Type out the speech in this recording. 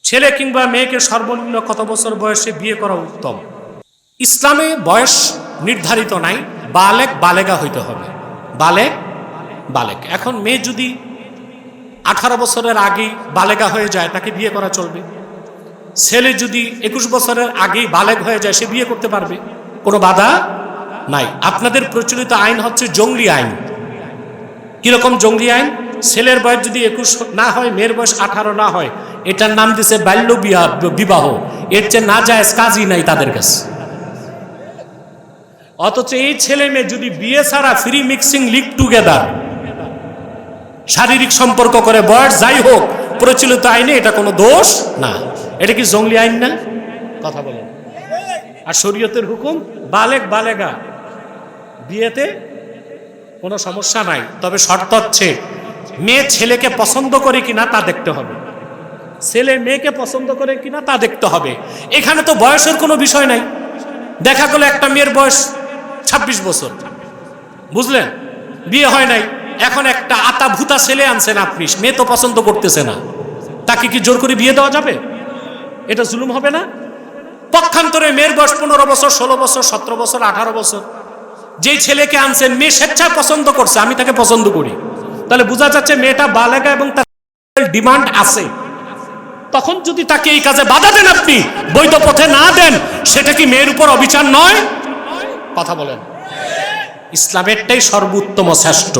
ছেলে কিংবা মেয়েকে সর্বনিম্ন কত বছর বয়সে বিয়ে করা উত্তম? ইসলামে বয়স নির্ধারিত নাই, বালেগ বালেগা হইতে হবে। বালেগ বালেগ। এখন মেয়ে যদি 18 বছরের আগেই বালেগা হয়ে যায় তাকে বিয়ে করা চলবে। ছেলে যদি 21 বছরের আগেই বালেগ হয়ে যায় সে বিয়ে করতে পারবে, কোনো বাধা নাই। আপনাদের প্রচলিত আইন হচ্ছে জঙ্গলি আইন। কিরকম জঙ্গলি আইন? ছেলের বয়স যদি 21 না হয়, মেয়ের বয়স 18 না হয়, এটার নাম দিছে বাল্য বিবাহ। এর চেয়ে না যায় কাজই নাই তাদের কাছে। অথচ এই ছেলে মেয়ে যদি বিয়ে ছাড়া ফ্রি মিক্সিং লিভ টুগেদার শারীরিক সম্পর্ক করে, বয়স যাই হোক, প্রচলিত আইনে এটা কোনো দোষ না। এটা কি জঙ্গলি আইন না? কথা বলেন। আর শরীয়তের হুকুম বালেগ বালেগা, বিয়েতে কোনো সমস্যা নাই। তবে শর্ত হচ্ছে মেয়ে ছেলেকে পছন্দ করে কিনা তা দেখতে হবে, ছেলে মেয়েকে পছন্দ করে কিনা তা দেখতে হবে। এখানে তো বয়সের কোনো বিষয় নাই। দেখা গেল একটা মেয়ের বয়স 26 বছর, বুঝলেন, বিয়ে হয় নাই। এখন একটা আতা ভূতা ছেলে আনছেন আপনি, মেয়ে তো পছন্দ করতেছে না, তাকে কি জোর করে বিয়ে দেওয়া যাবে? এটা জুলুম হবে না? পক্ষান্তরে মেয়ের বয়স 15 বছর, 16 বছর, 17 বছর, 18 বছর, যেই ছেলেকে আনছেন মেয়ে স্বেচ্ছায় পছন্দ করছে, আমি তাকে পছন্দ করি, তাহলে বোঝা যাচ্ছে মেয়েটা বালেগা এবং তার ডিমান্ড আছে। তখন যদি তাকে এই কাজে বাধা দেন, আপনি বৈধ পথে না দেন, সেটা কি মেয়ের উপর অবিচার নয়? কথা বলেন। ইসলামেরটাই সর্বোত্তম, শ্রেষ্ঠ।